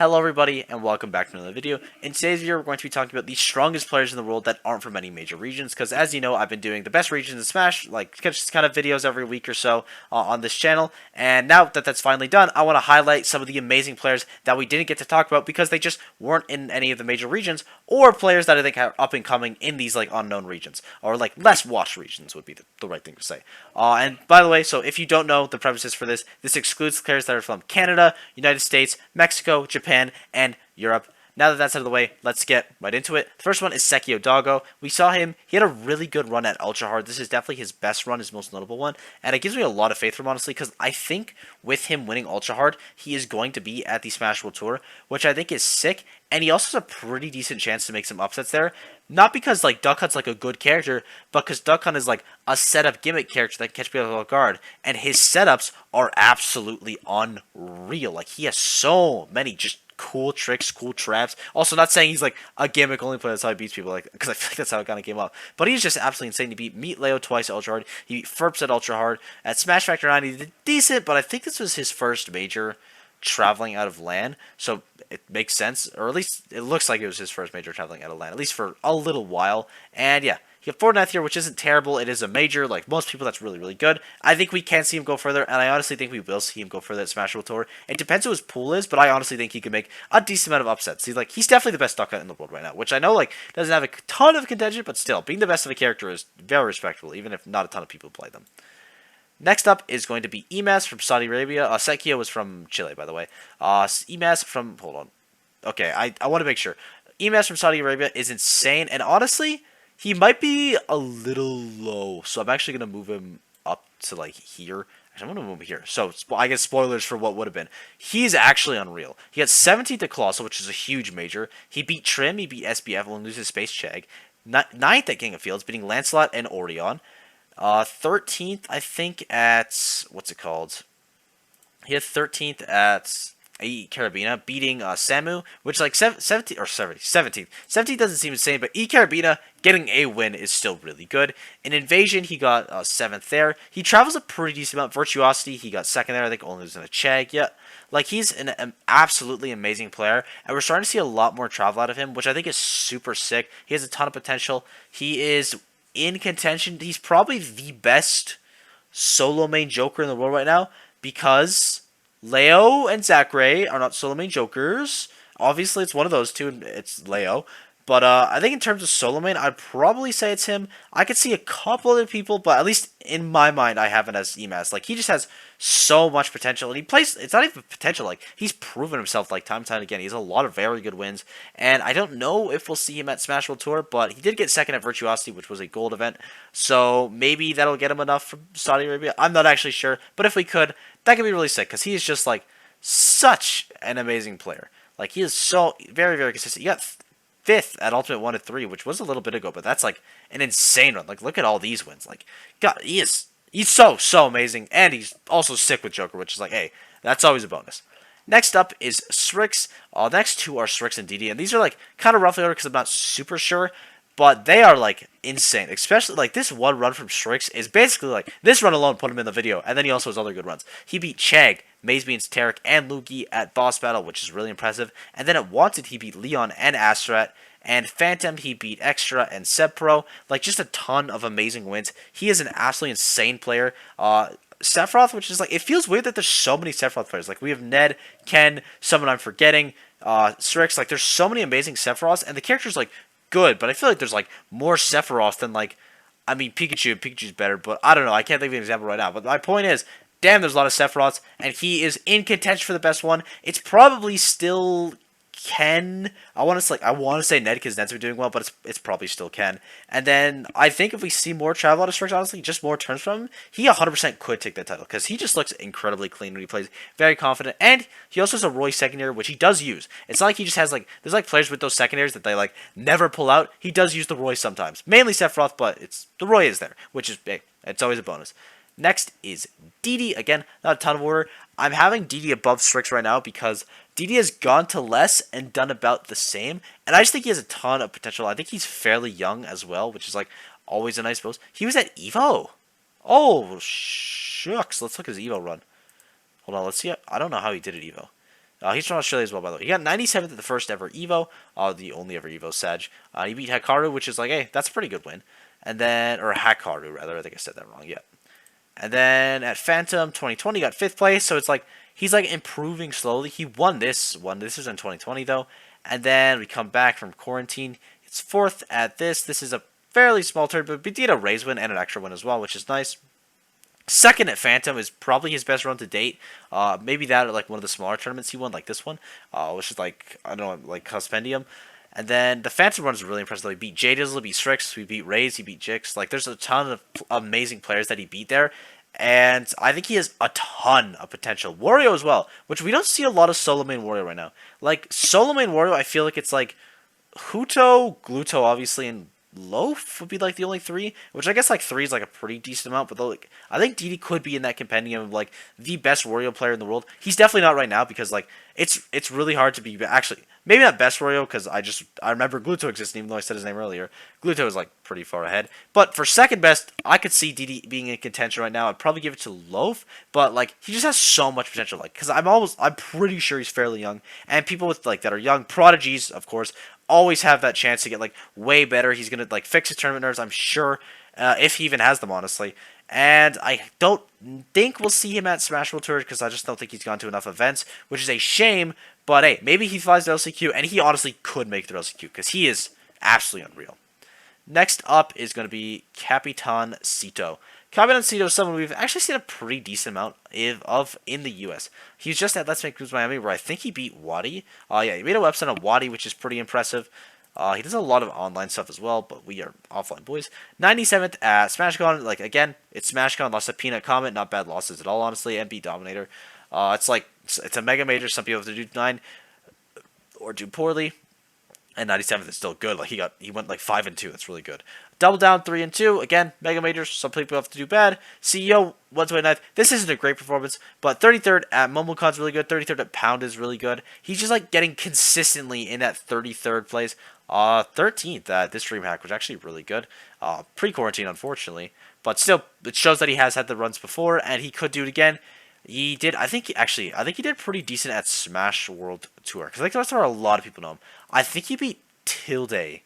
Hello everybody and welcome back to another video. In today's video we're going to be talking about the strongest players in the world that aren't from any major regions, because as you know I've been doing the best regions in Smash, like just kind of videos every week or so on this channel, and now that that's finally done I want to highlight some of the amazing players that we didn't get to talk about because they just weren't in any of the major regions, or players that I think are up and coming in these like unknown regions, or like less watched regions would be the right thing to say. And by the way, so if you don't know the premises for this excludes players that are from Canada, United States, Mexico, Japan, and Europe. Now that that's out of the way, let's get right into it. The first one is Sekio Doggo. We saw him. He had a really good run at Ultra Hard. This is definitely his best run, his most notable one. And it gives me a lot of faith for him, honestly, because I think with him winning Ultra Hard, he is going to be at the Smash World Tour, which I think is sick. And he also has a pretty decent chance to make some upsets there. Not because like Duck Hunt's like a good character, but because Duck Hunt is like a setup gimmick character that can catch people off guard. And his setups are absolutely unreal. Like he has so many just cool tricks, cool traps. Also, not saying he's like a gimmick only player. That's how he beats people, like, because I feel like that's how it kind of came up. But he's just absolutely insane. He beat Meat Leo twice at Ultra Hard. He beat Ferps at Ultra Hard. At Smash Factor 9, he did decent, but I think this was his first major traveling out of LAN, so it makes sense, or at least it looks like it was his first major traveling out of LAN, at least for a little while. And yeah, he got 49th here, which isn't terrible. It is a major, like most people, that's really, really good. I think we can see him go further, and I honestly think we will see him go further at Smash World Tour. It depends who his pool is, but I honestly think he can make a decent amount of upsets. He's definitely the best Duck Hunt in the world right now, which I know like doesn't have a ton of contention, but still, being the best of a character is very respectable, even if not a ton of people play them. Next up is going to be Emass from Saudi Arabia. Sekio was from Chile, by the way. Emass from... Hold on. Okay, I want to make sure. Emass from Saudi Arabia is insane, and honestly, he might be a little low. So I'm actually going to move him up to, like, here. Actually, I'm going to move him here. So, I guess spoilers for what would have been. He's actually unreal. He got 17th at Colossal, which is a huge major. He beat Trim, he beat SBF, and loses Space Chag. 9th at King of Fields, beating Lancelot and Orion. 13th, I think, at, what's it called? He had 13th at Carabina, beating Samu, which like 17th, or 17th. 17th doesn't seem insane, but Carabina getting a win is still really good. In Invasion, he got 7th there. He travels a pretty decent amount. Virtuosity, he got 2nd there, I think, only losing a Chag. Yeah, like he's an absolutely amazing player, and we're starting to see a lot more travel out of him, which I think is super sick. He has a ton of potential. He is in contention. He's probably the best solo main Joker in the world right now, because Leo and Zachary are not solo main Jokers. Obviously, it's one of those two, and it's Leo. But I think in terms of solo main, I'd probably say it's him. I could see a couple other people, but at least in my mind, I have it as Emass. Like, he just has so much potential, and he plays, it's not even potential, like, he's proven himself, like, time and time again. He has a lot of very good wins, and I don't know if we'll see him at Smash World Tour, but he did get 2nd at Virtuosity, which was a gold event, so maybe that'll get him enough from Saudi Arabia. I'm not actually sure, but if we could, that could be really sick, because he is just, like, such an amazing player. Like, he is so very, very consistent. You got 5th at Ultimate 1 to 3, which was a little bit ago, but that's like an insane run. Like, look at all these wins. Like, God, he's so amazing, and he's also sick with Joker, which is like, hey, that's always a bonus. Next up is Strix. Next two are Strix and DD, and these are like kind of roughly ordered because I'm not super sure, but they are like insane. Especially like this one run from Strix is basically like this run alone put him in the video, and then he also has other good runs. He beat Chag, Mazebeans, Tarek, and Lugi at Boss Battle, which is really impressive. And then at Wanted, he beat Leon and Astrat. And Phantom, he beat Extra and Sebpro. Like, just a ton of amazing wins. He is an absolutely insane player. Sephiroth, which is like, it feels weird that there's so many Sephiroth players. Like, we have Ned, Ken, someone I'm forgetting, Strix. Like, there's so many amazing Sephiroths, and the character's like good, but I feel like there's like more Sephiroth than like, I mean, Pikachu's better, but I don't know. I can't think of an example right now. But my point is, damn, there's a lot of Sephiroths, and he is in contention for the best one. It's probably still Ken. I want to say Ned because Ned's been doing well, but it's probably still Ken. And then I think if we see more travel out of Strix, honestly, just more turns from him, he 100% could take that title because he just looks incredibly clean when he plays, very confident, and he also has a Roy secondary, which he does use. It's not like he just has like, there's like players with those secondaries that they like never pull out. He does use the Roy sometimes, mainly Sephiroth, but the Roy is there, which is big. It's always a bonus. Next is DD. Again, not a ton of order. I'm having DD above Strix right now because DD has gone to less and done about the same. And I just think he has a ton of potential. I think he's fairly young as well, which is like always a nice bonus. He was at Evo. Oh, shucks. Let's look at his Evo run. Hold on. Let's see. I don't know how he did at Evo. He's from Australia as well, by the way. He got 97th at the first ever Evo, the only ever Evo Sag. He beat Hikaru, which is like, hey, that's a pretty good win. And then, or Hakaru rather, I think I said that wrong. Yeah. And then at Phantom 2020 got 5th place, so it's like he's like improving slowly. He won this one. This is in 2020 though. And then we come back from quarantine. It's 4th at this. This is a fairly small turn, but we did a raise win and an extra win as well, which is nice. 2nd at Phantom is probably his best run to date. Maybe that or like one of the smaller tournaments he won, like this one, which is like, I don't know, like Cuspendium. And then the Phantom run is really impressive. He beat Jdizzle, he beat Strix, he beat Raze, he beat Jix. Like, there's a ton of amazing players that he beat there. And I think he has a ton of potential. Wario as well, which we don't see a lot of solo main Wario right now. Like, solo main Wario, I feel like it's like Huto, Gluto, obviously, and Loaf would be like the only 3, which I guess like 3 is like a pretty decent amount, but like I think Didi could be in that compendium of like the best Wario player in the world. He's definitely not right now because like it's really hard to be actually maybe not best Wario because I remember Gluto existing even though I said his name earlier. Gluto is like pretty far ahead, but for second best I could see Didi being in contention right now. I'd probably give it to Loaf, but like he just has so much potential. Like because I'm pretty sure he's fairly young, and people with like that are young prodigies, of course, always have that chance to get like way better. He's gonna like fix his tournament nerves, I'm sure, if he even has them, honestly. And I don't think we'll see him at Smash World Tour because I just don't think he's gone to enough events, which is a shame. But hey, maybe he flies to LCQ, and he honestly could make the LCQ because he is absolutely unreal. Next up is going to be Capitan Sito. Capitan Sito is someone we've actually seen a pretty decent amount of in the U.S. He's just at Let's Make Moves Miami, where I think he beat Wadi. Yeah, he made a website on Wadi, which is pretty impressive. He does a lot of online stuff as well, but we are offline boys. 97th at SmashCon. Like, again, it's SmashCon. Lost a Peanut Comet. Not bad losses at all, honestly. And beat Dominator. It's a mega major. Some people have to do 9 or do poorly. And 97th is still good. Like he went like 5 and 2. That's really good. Double down 3 and 2. Again, mega majors. Some people have to do bad. CEO 129th. This isn't a great performance, but 33rd at MomoCon's really good. 33rd at Pound is really good. He's just like getting consistently in that 33rd place. 13th at this DreamHack, which is actually really good. Pre-quarantine, unfortunately, but still, it shows that he has had the runs before, and he could do it again. He did. I think he did pretty decent at Smash World Tour because I think that's where a lot of people know him. I think he beat Tilde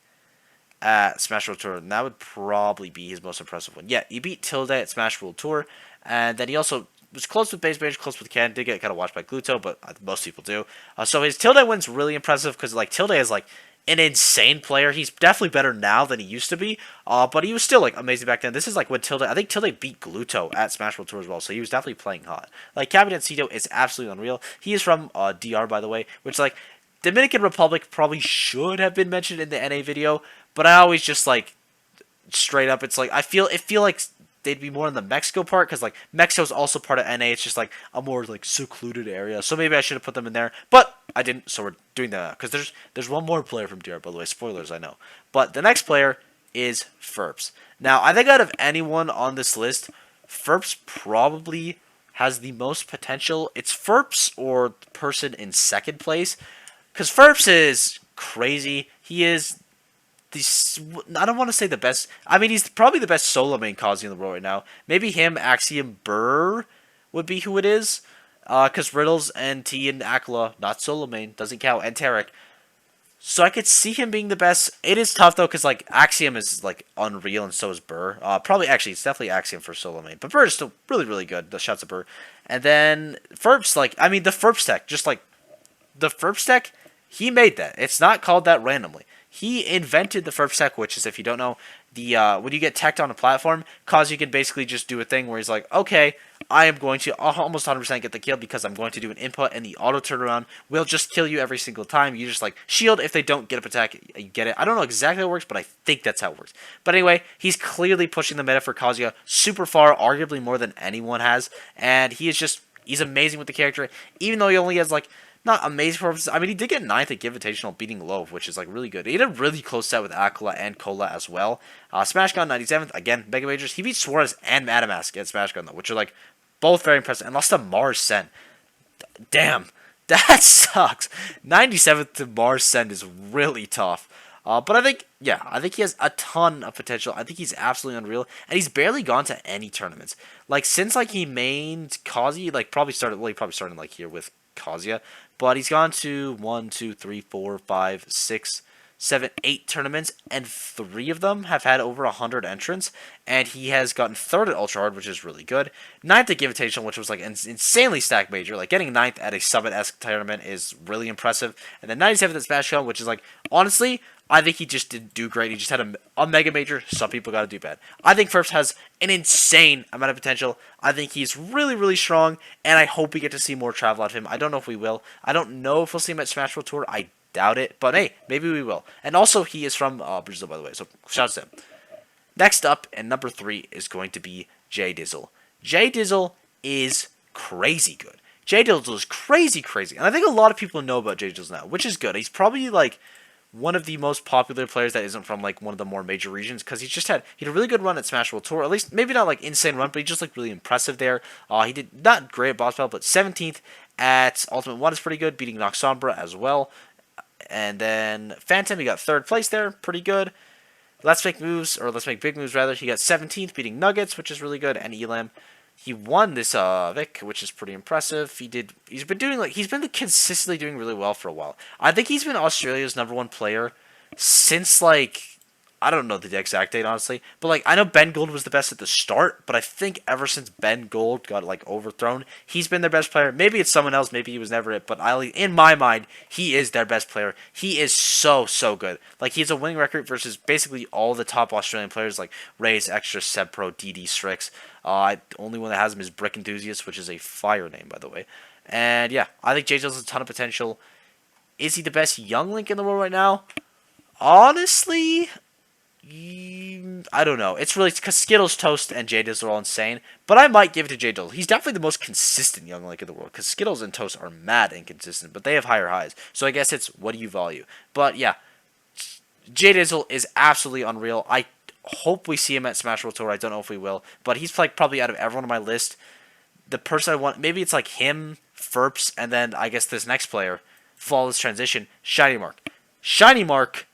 at Smash World Tour, and that would probably be his most impressive one. Yeah, he beat Tilde at Smash World Tour, and then he also was close with Base Mage, close with Ken. Did get kind of watched by Gluto, but most people do. So his Tilde win's really impressive because like Tilde is like an insane player. He's definitely better now than he used to be, but he was still like amazing back then. This is like when I think Tilde beat Gluto at Smash World Tour as well, so he was definitely playing hot. Like Capitan Sito is absolutely unreal. He is from DR, by the way, which like Dominican Republic probably should have been mentioned in the NA video, but I always just like straight up, it's like I feel like they'd be more in the Mexico part because like Mexico's also part of NA. It's just like a more like secluded area, so maybe I should have put them in there, but I didn't. So we're doing that because there's one more player from DR, by the way. Spoilers, I know, but the next player is Ferps. Now I think out of anyone on this list, Ferps probably has the most potential. It's Ferps or the person in second place because Ferps is crazy. He is I don't want to say the best. I mean, he's probably the best solo main Kazi in the world right now. Maybe him, Axiom, Burr would be who it is. Because Riddles and T and Akla, not solo main, doesn't count, and Tarek. So I could see him being the best. It is tough, though, because like Axiom is like unreal, and so is Burr. Probably, actually, it's definitely Axiom for solo main. But Burr is still really, really good. The shots of Burr. And then Ferps, like, I mean, the Ferps tech, just like, the Ferps tech, he made that. It's not called that randomly. He invented the Ferps tech, which is, if you don't know, the when you get teched on a platform, Kazi can basically just do a thing where he's like, okay, I am going to almost 100% get the kill because I'm going to do an input, and the auto turnaround will just kill you every single time. You just like shield if they don't get up attack, you get it. I don't know exactly how it works, but I think that's how it works. But anyway, he's clearly pushing the meta for Kazuya super far, arguably more than anyone has, and he's amazing with the character, even though he only has like not amazing performances. I mean, he did get 9th at Invitational, beating Loaf, which is like really good. He had a really close set with Akla and Cola as well. SmashCon 97th, again, Mega Majors. He beat Suarez and Madamask at SmashCon, though, which are like both very impressive. And lost to Mars Sen. Damn, that sucks. 97th to Mars Sen is really tough. But I think he has a ton of potential. I think he's absolutely unreal, and he's barely gone to any tournaments. Like since like he mained Kazi, like he probably started like here with Kazuya, but he's gone to 1, 2, 3, 4, 5, 6, 7, 8 tournaments, and 3 of them have had over 100 entrants, and he has gotten 3rd at Ultra Hard, which is really good. 9th at Invitational, which was like an insanely stacked major. Like getting 9th at a Summit-esque tournament is really impressive. And then 97th at SmashCon, which is like, honestly, I think he just didn't do great. He just had a mega major. Some people got to do bad. I think Ferps has an insane amount of potential. I think he's really, really strong, and I hope we get to see more travel out of him. I don't know if we will. I don't know if we'll see him at Smash World Tour. I doubt it, but hey, maybe we will. And also, he is from Brazil, by the way, so shout out to him. Next up, and number 3, is going to be Jdizzle. Jdizzle is crazy good. Jdizzle is crazy, and I think a lot of people know about Jdizzle now, which is good. He's probably like one of the most popular players that isn't from like one of the more major regions, because he had a really good run at Smash World Tour. At least maybe not like insane run, but he just like really impressive there. He did not great at boss battle, but 17th at Ultimate 1 is pretty good, beating Noxombra as well. And then Phantom, he got 3rd place there, pretty good. Let's Make Big Moves rather. He got 17th, beating Nuggets, which is really good, and Elam. He won this Vic, which is pretty impressive. He's been consistently doing really well for a while. I think he's been Australia's #1 player since like, I don't know the exact date, honestly, but like I know Ben Gold was the best at the start, but I think ever since Ben Gold got like overthrown, he's been their best player. Maybe it's someone else, maybe he was never it, but in my mind, he is their best player. He is so good. Like he has a winning record versus basically all the top Australian players like Raze, Extra, Sebpro, DD, Strix. The only one that has him is Brick Enthusiast, which is a fire name, by the way. And yeah, I think Jdizzle has a ton of potential. Is he the best young Link in the world right now? Honestly, I don't know. It's really because Skittles, Toast, and Jdizzle are all insane. But I might give it to Jdizzle. He's definitely the most consistent young Link in the world, because Skittles and Toast are mad inconsistent, but they have higher highs. So I guess it's what do you value. But yeah, Jdizzle is absolutely unreal. I hope we see him at Smash World Tour. I don't know if we will, but he's like probably out of everyone on my list, the person I want. Maybe it's like him, Ferps, and then I guess this next player, Flawless Transition, ShinyMark. ShinyMark.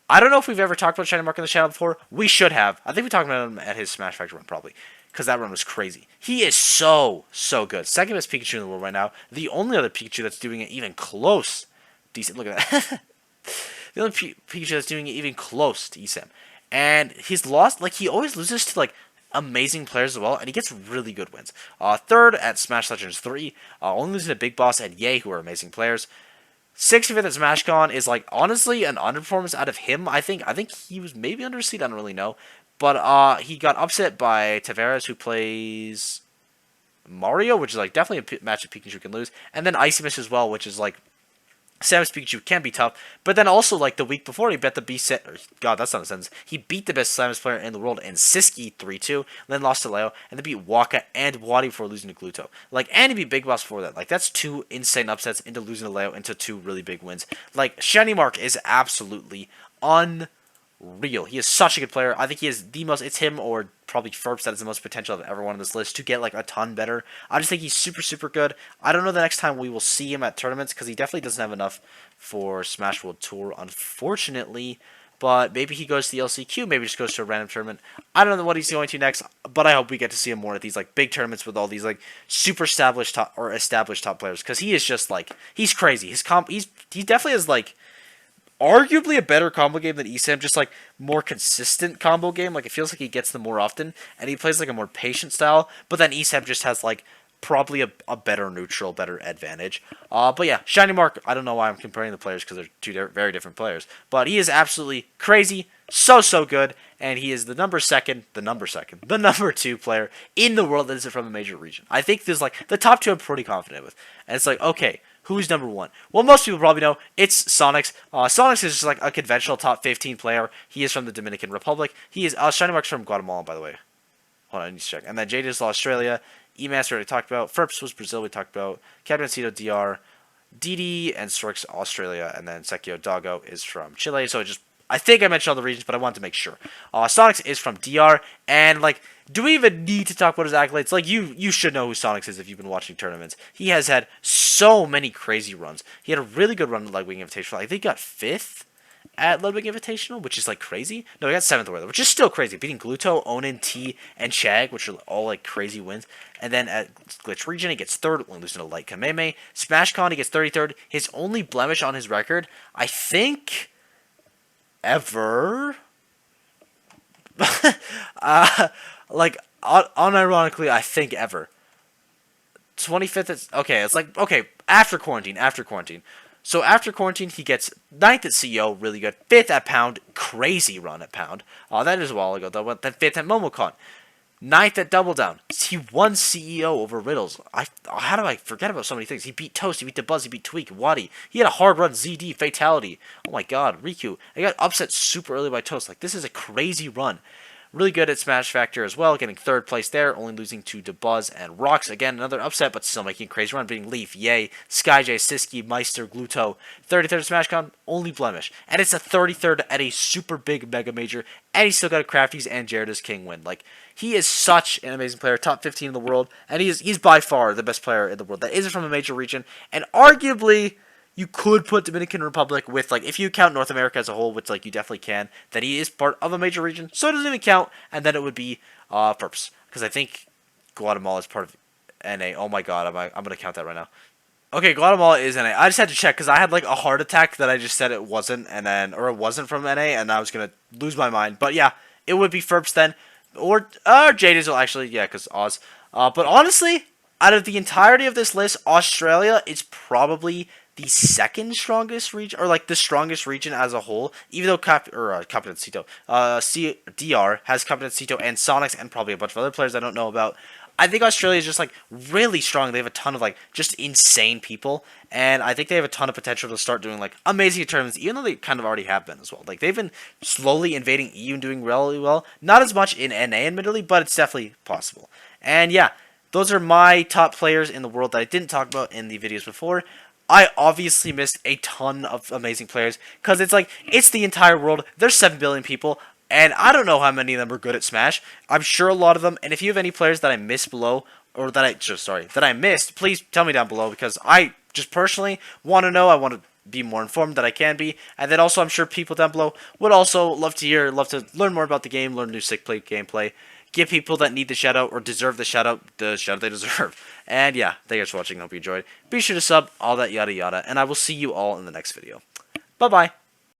I don't know if we've ever talked about ShinyMark on the channel before. We should have. I think we talked about him at his Smash Factor run, probably, because that run was crazy. He is so good. Second best Pikachu in the world right now. The only other Pikachu that's doing it even close. Decent. Look at that. The only Pikachu that's doing it even close to Esam. And he's lost, like, he always loses to, like, amazing players as well, and he gets really good wins. 3rd at Smash Legends 3, only losing to Big Boss and Yay, who are amazing players. 65th at SmashCon is, like, honestly an underperformance out of him. I think he was maybe underseed, I don't really know. But he got upset by Tavares, who plays Mario, which is, like, definitely a match that Pikachu can lose. And then Icymus as well, which is, like, Samus Pikachu can be tough, but then also, like, the week before, he bet the beat set. God, that's not a sentence. He beat the best Samus player in the world in Siski 3-2, then lost to Leo, and then beat Waka and Wadi before losing to Gluto. Like, and he beat Big Boss before that. Like, that's 2 insane upsets into losing to Leo into 2 really big wins. Like, ShinyMark is absolutely unreal. He is such a good player. I think he is the most. It's him or probably Ferps that has the most potential of everyone on this list to get like a ton better. I just think he's super good. I don't know the next time we will see him at tournaments, because he definitely doesn't have enough for Smash World Tour, unfortunately. But maybe he goes to the LCQ, maybe just goes to a random tournament. I don't know what he's going to next, but I hope we get to see him more at these like big tournaments with all these like super established top players, because he is just like, he's crazy. He definitely has like arguably a better combo game than Esam, just like more consistent combo game. Like it feels like he gets them more often, and he plays like a more patient style. But then Esam just has like probably a better neutral, better advantage. But yeah, ShinyMark, I don't know why I'm comparing the players, because they're 2 very different players. But he is absolutely crazy, so good, and he is the number 2 player in the world that isn't from a major region. I think there's like the top 2 I'm pretty confident with, and it's like, okay, who's number 1? Well, most people probably know it's Sonics. Sonics is just like a conventional top 15 player. He is from the Dominican Republic. He is ShinyMark's from Guatemala, by the way. Hold on, I need to check. And then Jdizzle, Australia. Emass, we already talked about. Ferps was Brazil, we talked about. Capitan Sito, DR. DD and Strix, Australia. And then Sekio Doggo is from Chile. So I think I mentioned all the regions, but I wanted to make sure. Sonics is from DR. And, like, do we even need to talk about his accolades? Like, you should know who Sonics is if you've been watching tournaments. He has had so many crazy runs. He had a really good run at Legwing Invitational. I think he got 5th at Little Big Invitational, which is like crazy. No, he got 7th or whatever, which is still crazy. Beating Gluto, Onin, T, and Chag, which are all like crazy wins. And then at Glitch Region, he gets 3rd, only losing to Light Kameme. SmashCon, he gets 33rd. His only blemish on his record, I think, ever. Like, unironically, I think ever. 25th is, okay, it's like, okay, after quarantine. So after quarantine, he gets 9th at CEO, really good. 5th at Pound, crazy run at Pound. That is a while ago, though. But then 5th at Momocon. 9th at Double Down. He won CEO over Riddles. How do I forget about so many things? He beat Toast, he beat The Buzz, he beat Tweak, Waddy. He had a hard run, ZD, Fatality. Oh my god, Riku. He got upset super early by Toast. Like, this is a crazy run. Really good at Smash Factor as well, getting 3rd place there, only losing to DeBuzz and Rocks. Again, another upset, but still making a crazy run, beating Leaf, Yay, SkyJ, Siski, Meister, Gluto. 33rd SmashCon, only blemish. And it's a 33rd at a super big Mega Major, and he's still got a Crafties and Jdizzle King win. Like, he is such an amazing player, top 15 in the world, and he's by far the best player in the world that isn't from a major region, and arguably you could put Dominican Republic with, like, if you count North America as a whole, which, like, you definitely can, that he is part of a major region, so it doesn't even count, and then it would be Ferps, because I think Guatemala is part of NA. Oh my god, I'm going to count that right now. Okay, Guatemala is NA. I just had to check, because I had, like, a heart attack that I just said it wasn't, and then, or it wasn't from NA, and I was going to lose my mind, but yeah, it would be Ferps then, or Jdizzle, actually, yeah, because Oz. But honestly, out of the entirety of this list, Australia is probably the 2nd strongest region, or like the strongest region as a whole, even though Capitan Sito, DR has Capitan Sito and Sonics and probably a bunch of other players I don't know about. I think Australia is just like really strong. They have a ton of like just insane people, and I think they have a ton of potential to start doing like amazing tournaments, even though they kind of already have been as well. Like they've been slowly invading EU and doing really well. Not as much in NA admittedly, but it's definitely possible. And yeah, those are my top players in the world that I didn't talk about in the videos before. I obviously missed a ton of amazing players because it's like, it's the entire world. There's 7 billion people, and I don't know how many of them are good at Smash. I'm sure a lot of them, and if you have any players that I missed below, or that I missed, please tell me down below because I just personally want to know. I want to be more informed that I can be, and then also I'm sure people down below would also love to learn more about the game, learn new sick play gameplay. Give people that need the shoutout or deserve the shoutout they deserve. And yeah, thank you guys for watching. Hope you enjoyed. Be sure to sub, all that yada yada, and I will see you all in the next video. Bye bye.